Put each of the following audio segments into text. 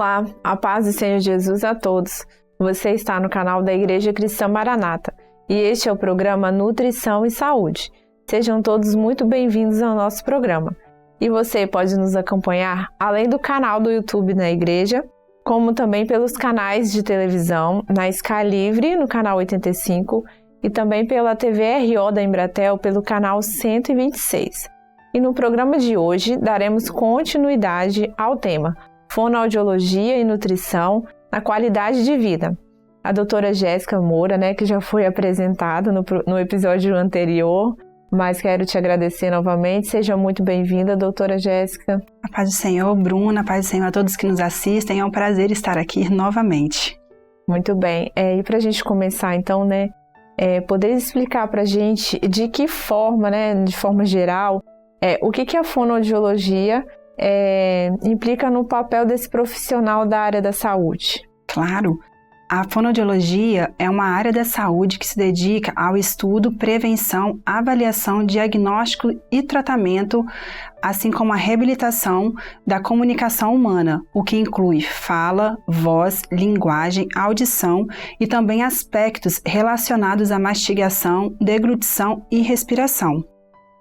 Olá, a paz do Senhor Jesus a todos. Você está no canal da Igreja Cristã Maranata e este é o programa Nutrição e Saúde. Sejam todos muito bem-vindos ao nosso programa. E você pode nos acompanhar além do canal do YouTube da Igreja, como também pelos canais de televisão, na Sky Livre, no canal 85, e também pela TV RO da Embratel, pelo canal 126. E no programa de hoje, daremos continuidade ao tema Fonoaudiologia e Nutrição na Qualidade de Vida. A doutora Jéssica Moura, que já foi apresentada no episódio anterior, mas quero te agradecer novamente. Seja muito bem-vinda, doutora Jéssica. A paz do Senhor, Bruna, a paz do Senhor a todos que nos assistem. É um prazer estar aqui novamente. Muito bem. E para a gente começar, então, poderia explicar para a gente de que forma, de forma geral, o que a fonoaudiologia implica no papel desse profissional da área da saúde? Claro. A fonoaudiologia é uma área da saúde que se dedica ao estudo, prevenção, avaliação, diagnóstico e tratamento, assim como a reabilitação da comunicação humana, o que inclui fala, voz, linguagem, audição e também aspectos relacionados à mastigação, deglutição e respiração.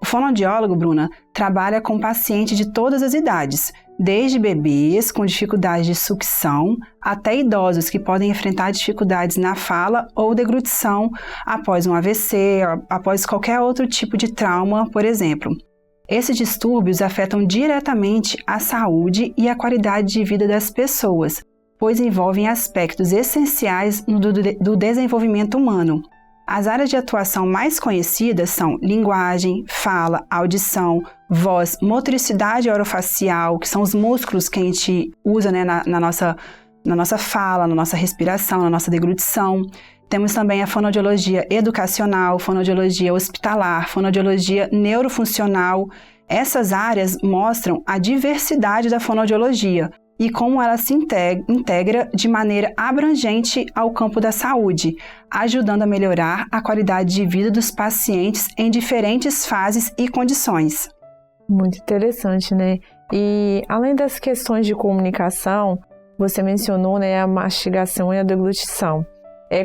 O fonoaudiólogo, Bruna, trabalha com pacientes de todas as idades, desde bebês com dificuldades de sucção até idosos que podem enfrentar dificuldades na fala ou deglutição após um AVC, após qualquer outro tipo de trauma, por exemplo. Esses distúrbios afetam diretamente a saúde e a qualidade de vida das pessoas, pois envolvem aspectos essenciais do desenvolvimento humano. As áreas de atuação mais conhecidas são linguagem, fala, audição, voz, motricidade orofacial, que são os músculos que a gente usa na nossa fala, na nossa respiração, na nossa deglutição. Temos também a fonoaudiologia educacional, fonoaudiologia hospitalar, fonoaudiologia neurofuncional. Essas áreas mostram a diversidade da fonoaudiologia e como ela se integra de maneira abrangente ao campo da saúde, ajudando a melhorar a qualidade de vida dos pacientes em diferentes fases e condições. Muito interessante, E além das questões de comunicação, você mencionou, a mastigação e a deglutição.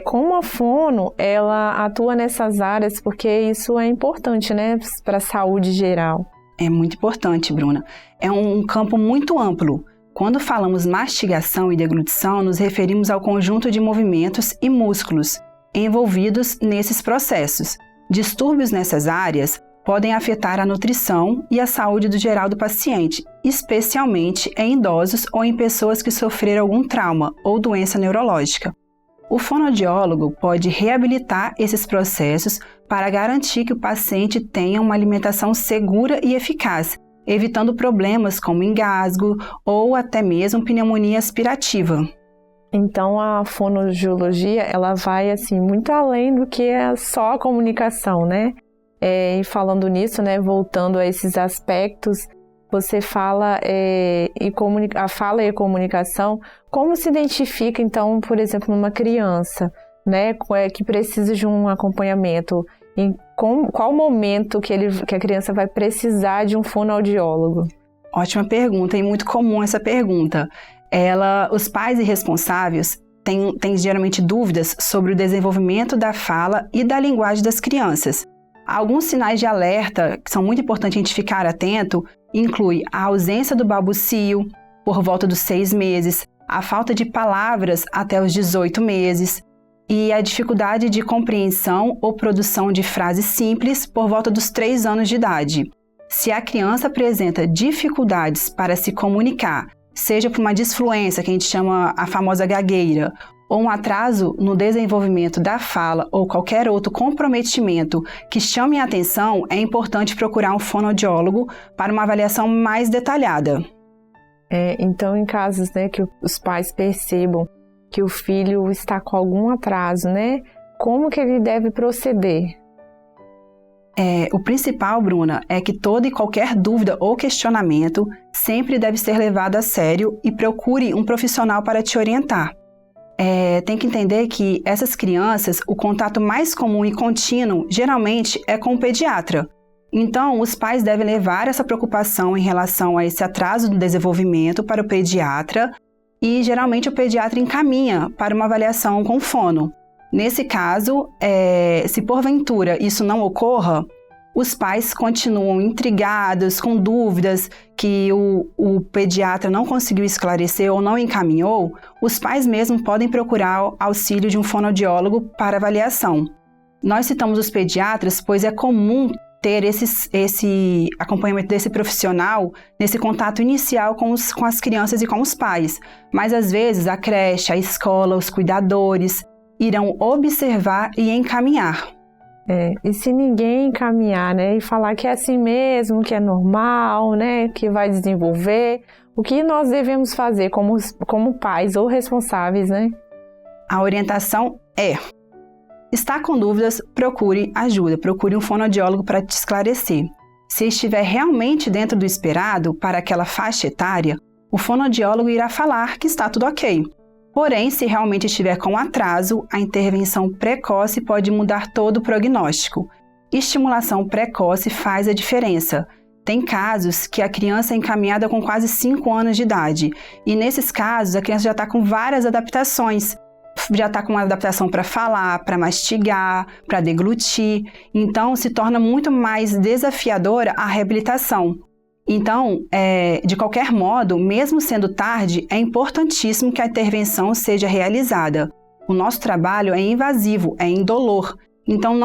Como a fono, ela atua nessas áreas, porque isso é importante, para a saúde geral. É muito importante, Bruna. É um campo muito amplo. Quando falamos mastigação e deglutição, nos referimos ao conjunto de movimentos e músculos envolvidos nesses processos. Distúrbios nessas áreas podem afetar a nutrição e a saúde do geral do paciente, especialmente em idosos ou em pessoas que sofreram algum trauma ou doença neurológica. O fonoaudiólogo pode reabilitar esses processos para garantir que o paciente tenha uma alimentação segura e eficaz, evitando problemas como engasgo ou até mesmo pneumonia aspirativa. Então, a fonoaudiologia, ela vai muito além do que é só a comunicação, E falando nisso, voltando a esses aspectos, você fala a fala e a comunicação, como se identifica, então, por exemplo, numa criança, que precisa de um acompanhamento? Em qual momento que a criança vai precisar de um fonoaudiólogo? Ótima pergunta e muito comum essa pergunta. Os pais e responsáveis têm geralmente dúvidas sobre o desenvolvimento da fala e da linguagem das crianças. Alguns sinais de alerta que são muito importantes a gente ficar atento inclui a ausência do balbucio por volta dos 6 meses, a falta de palavras até os 18 meses, e a dificuldade de compreensão ou produção de frases simples por volta dos 3 anos de idade. Se a criança apresenta dificuldades para se comunicar, seja por uma disfluência, que a gente chama a famosa gagueira, ou um atraso no desenvolvimento da fala ou qualquer outro comprometimento que chame a atenção, é importante procurar um fonoaudiólogo para uma avaliação mais detalhada. Então, em casos que os pais percebam que o filho está com algum atraso, como que ele deve proceder? O principal, Bruna, é que toda e qualquer dúvida ou questionamento sempre deve ser levado a sério e procure um profissional para te orientar. Tem que entender que essas crianças, o contato mais comum e contínuo, geralmente, é com o pediatra. Então, os pais devem levar essa preocupação em relação a esse atraso do desenvolvimento para o pediatra e geralmente o pediatra encaminha para uma avaliação com fono. Nesse caso, se porventura isso não ocorra, os pais continuam intrigados, com dúvidas que o pediatra não conseguiu esclarecer ou não encaminhou, os pais mesmo podem procurar auxílio de um fonoaudiólogo para avaliação. Nós citamos os pediatras, pois é comum ter esse acompanhamento desse profissional nesse contato inicial com as crianças e com os pais. Mas às vezes a creche, a escola, os cuidadores irão observar e encaminhar. E se ninguém encaminhar, né, e falar que é assim mesmo, que é normal, né, que vai desenvolver, o que nós devemos fazer como pais ou responsáveis, né? A orientação está com dúvidas, procure ajuda, procure um fonoaudiólogo para te esclarecer. Se estiver realmente dentro do esperado para aquela faixa etária, o fonoaudiólogo irá falar que está tudo ok. Porém, se realmente estiver com atraso, a intervenção precoce pode mudar todo o prognóstico. Estimulação precoce faz a diferença. Tem casos que a criança é encaminhada com quase 5 anos de idade, e nesses casos a criança já está com várias adaptações. Já está com uma adaptação para falar, para mastigar, para deglutir. Então, se torna muito mais desafiadora a reabilitação. Então, de qualquer modo, mesmo sendo tarde, é importantíssimo que a intervenção seja realizada. O nosso trabalho é invasivo, é indolor. Então,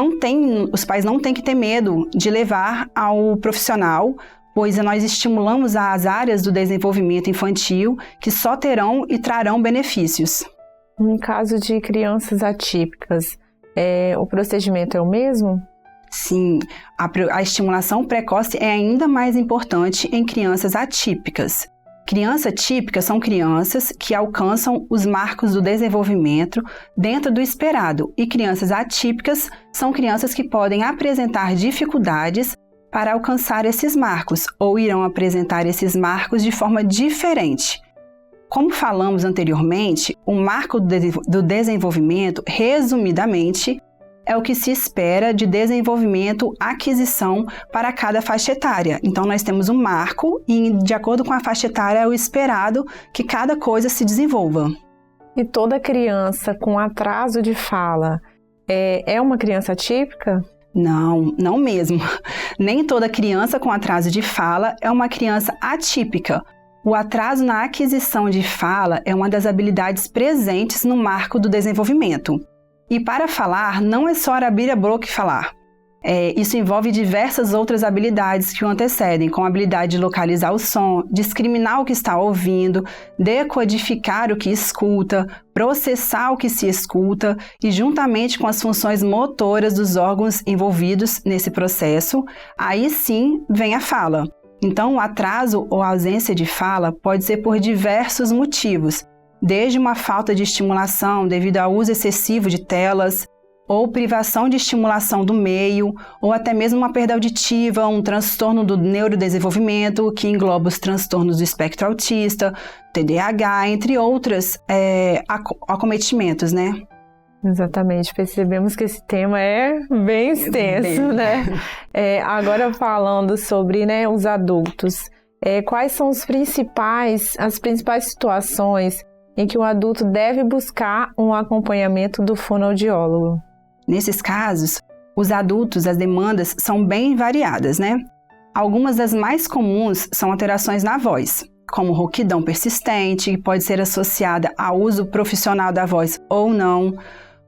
os pais não têm que ter medo de levar ao profissional, pois nós estimulamos as áreas do desenvolvimento infantil que só terão e trarão benefícios. Em caso de crianças atípicas, o procedimento é o mesmo? Sim, a estimulação precoce é ainda mais importante em crianças atípicas. Crianças típicas são crianças que alcançam os marcos do desenvolvimento dentro do esperado, e crianças atípicas são crianças que podem apresentar dificuldades para alcançar esses marcos, ou irão apresentar esses marcos de forma diferente. Como falamos anteriormente, o marco do desenvolvimento, resumidamente, é o que se espera de desenvolvimento, aquisição para cada faixa etária. Então, nós temos um marco e, de acordo com a faixa etária, é o esperado que cada coisa se desenvolva. E toda criança com atraso de fala é uma criança atípica? Não, não mesmo. Nem toda criança com atraso de fala é uma criança atípica. O atraso na aquisição de fala é uma das habilidades presentes no marco do desenvolvimento. E para falar, não é só abrir a boca e falar. Isso envolve diversas outras habilidades que o antecedem, como a habilidade de localizar o som, discriminar o que está ouvindo, decodificar o que escuta, processar o que se escuta e, juntamente com as funções motoras dos órgãos envolvidos nesse processo, aí sim vem a fala. Então, o atraso ou a ausência de fala pode ser por diversos motivos, desde uma falta de estimulação devido ao uso excessivo de telas, ou privação de estimulação do meio, ou até mesmo uma perda auditiva, um transtorno do neurodesenvolvimento, que engloba os transtornos do espectro autista, TDAH, entre outros acometimentos, né? Exatamente, percebemos que esse tema é bem extenso, né? Agora falando sobre, né, os adultos, quais são as principais situações em que o adulto deve buscar um acompanhamento do fonoaudiólogo? Nesses casos, os adultos, as demandas são bem variadas, né? Algumas das mais comuns são alterações na voz, como rouquidão persistente, que pode ser associada ao uso profissional da voz ou não,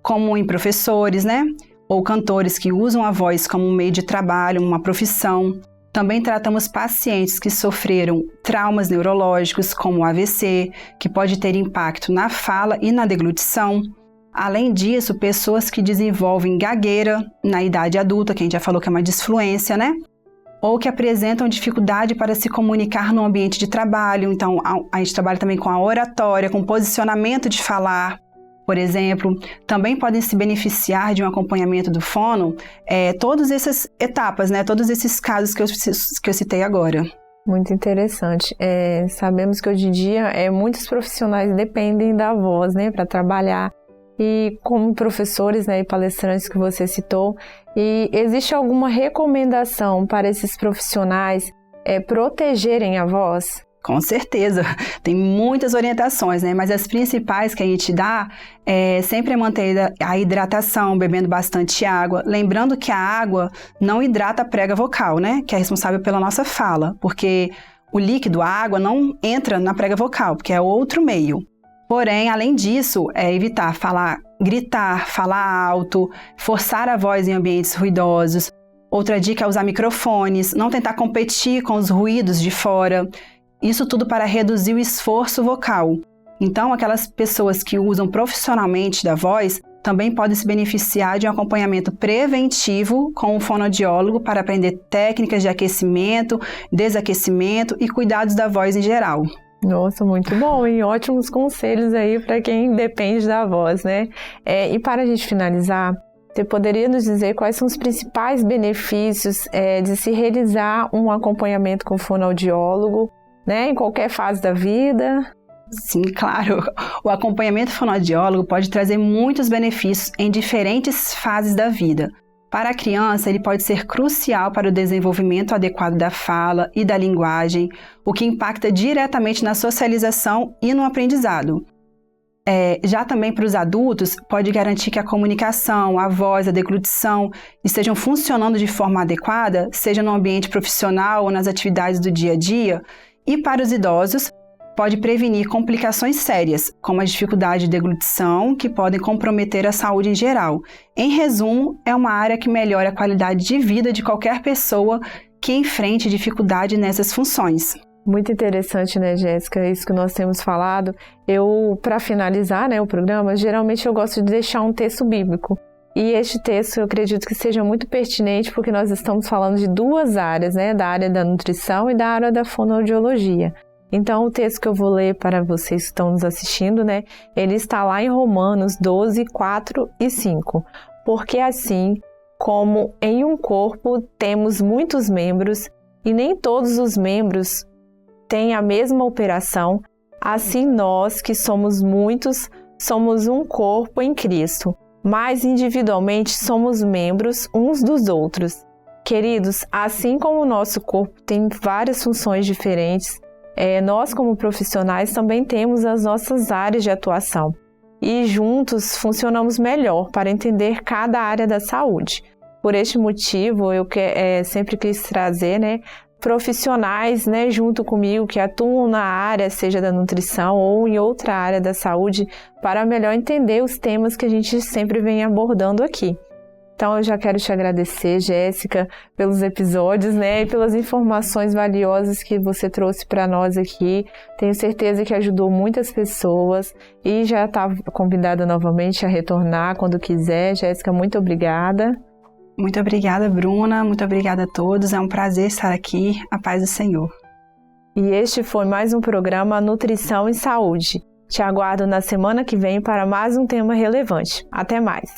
como em professores, né? Ou cantores que usam a voz como um meio de trabalho, uma profissão. Também tratamos pacientes que sofreram traumas neurológicos, como o AVC, que pode ter impacto na fala e na deglutição. Além disso, pessoas que desenvolvem gagueira na idade adulta, que a gente já falou que é uma disfluência, né? Ou que apresentam dificuldade para se comunicar no ambiente de trabalho. Então, a gente trabalha também com a oratória, com o posicionamento de falar, por exemplo. Também podem se beneficiar de um acompanhamento do fono, todas essas etapas, né? Todos esses casos que eu citei agora. Muito interessante. Sabemos que hoje em dia muitos profissionais dependem da voz, né, para trabalhar. E como professores, né, e palestrantes que você citou, e existe alguma recomendação para esses profissionais protegerem a voz? Com certeza, tem muitas orientações, né? Mas as principais que a gente dá é sempre manter a hidratação, bebendo bastante água. Lembrando que a água não hidrata a prega vocal, né? Que é responsável pela nossa fala, porque o líquido, a água, não entra na prega vocal, porque é outro meio. Porém, além disso, evitar gritar, falar alto, forçar a voz em ambientes ruidosos. Outra dica é usar microfones, não tentar competir com os ruídos de fora. Isso tudo para reduzir o esforço vocal. Então, aquelas pessoas que usam profissionalmente da voz também podem se beneficiar de um acompanhamento preventivo com um fonoaudiólogo para aprender técnicas de aquecimento, desaquecimento e cuidados da voz em geral. Nossa, muito bom, e ótimos conselhos aí para quem depende da voz, né? E para a gente finalizar, você poderia nos dizer quais são os principais benefícios de se realizar um acompanhamento com fonoaudiólogo, né, em qualquer fase da vida? Sim, claro. O acompanhamento fonoaudiólogo pode trazer muitos benefícios em diferentes fases da vida. Para a criança, ele pode ser crucial para o desenvolvimento adequado da fala e da linguagem, o que impacta diretamente na socialização e no aprendizado. Já também para os adultos, pode garantir que a comunicação, a voz, a deglutição estejam funcionando de forma adequada, seja no ambiente profissional ou nas atividades do dia a dia. E para os idosos, pode prevenir complicações sérias, como a dificuldade de deglutição, que podem comprometer a saúde em geral. Em resumo, é uma área que melhora a qualidade de vida de qualquer pessoa que enfrente dificuldade nessas funções. Muito interessante, né, Jéssica? Isso que nós temos falado. Para finalizar, né, o programa, geralmente eu gosto de deixar um texto bíblico. E este texto eu acredito que seja muito pertinente porque nós estamos falando de duas áreas, né? Da área da nutrição e da área da fonoaudiologia. Então, o texto que eu vou ler para vocês que estão nos assistindo, né? Ele está lá em Romanos 12, 4 e 5. Porque assim como em um corpo temos muitos membros e nem todos os membros têm a mesma operação, assim nós que somos muitos, somos um corpo em Cristo. Mas individualmente somos membros uns dos outros. Queridos, assim como o nosso corpo tem várias funções diferentes, nós como profissionais também temos as nossas áreas de atuação. E juntos funcionamos melhor para entender cada área da saúde. Por este motivo, eu sempre quis trazer, né, profissionais, né, junto comigo que atuam na área, seja da nutrição ou em outra área da saúde, para melhor entender os temas que a gente sempre vem abordando aqui. Então, eu já quero te agradecer, Jéssica, pelos episódios, né, e pelas informações valiosas que você trouxe para nós aqui. Tenho certeza que ajudou muitas pessoas e já está convidada novamente a retornar quando quiser. Jéssica, muito obrigada. Muito obrigada, Bruna. Muito obrigada a todos. É um prazer estar aqui. A paz do Senhor. E este foi mais um programa Nutrição e Saúde. Te aguardo na semana que vem para mais um tema relevante. Até mais!